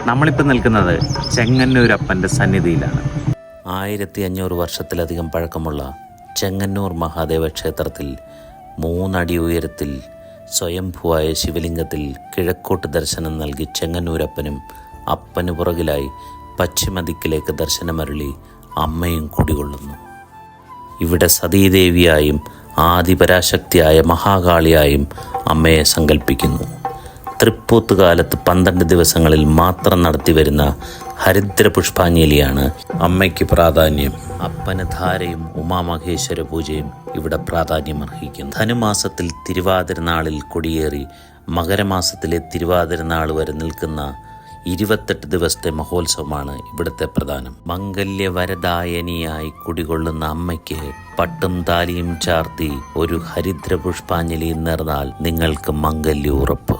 നമ്മളിപ്പോൾ നിൽക്കുന്നത് ചെങ്ങന്നൂരപ്പൻ്റെ സന്നിധിയിലാണ്. 1500 വർഷത്തിലധികം പഴക്കമുള്ള ചെങ്ങന്നൂർ മഹാദേവ ക്ഷേത്രത്തിൽ 3 അടി ഉയരത്തിൽ സ്വയംഭുവായ ശിവലിംഗത്തിൽ കിഴക്കോട്ട് ദർശനം നൽകി ചെങ്ങന്നൂരപ്പനും അപ്പന് പുറകിലായി പശ്ചിമദിക്കിലേക്ക് ദർശനമരുളി അമ്മയും കുടികൊള്ളുന്നു. ഇവിടെ സതീദേവിയായും ആദിപരാശക്തിയായ മഹാകാളിയായും അമ്മയെ സങ്കല്പിക്കുന്നു. തൃപ്പൂത്ത് കാലത്ത് 12 ദിവസങ്ങളിൽ മാത്രം നടത്തിവരുന്ന ഹരിദ്ര പുഷ്പാഞ്ജലിയാണ് അമ്മയ്ക്ക് പ്രാധാന്യം. അപ്പന് ധാരയും ഉമാമഹേശ്വര പൂജയും ഇവിടെ പ്രാധാന്യമർഹിക്കുന്നു. ധനുമാസത്തിൽ തിരുവാതിരനാളിൽ കൊടിയേറി മകരമാസത്തിലെ തിരുവാതിരനാൾ വരെ നിൽക്കുന്ന 28 ദിവസത്തെ മഹോത്സവമാണ് ഇവിടുത്തെ പ്രധാനം. മംഗല്യവരദായനിയായി കുടികൊള്ളുന്ന അമ്മയ്ക്ക് പട്ടും താലിയും ചാർത്തി ഒരു ഹരിദ്ര പുഷ്പാഞ്ജലി നേർന്നാൽ നിങ്ങൾക്ക് മംഗല്യ ഉറപ്പ്.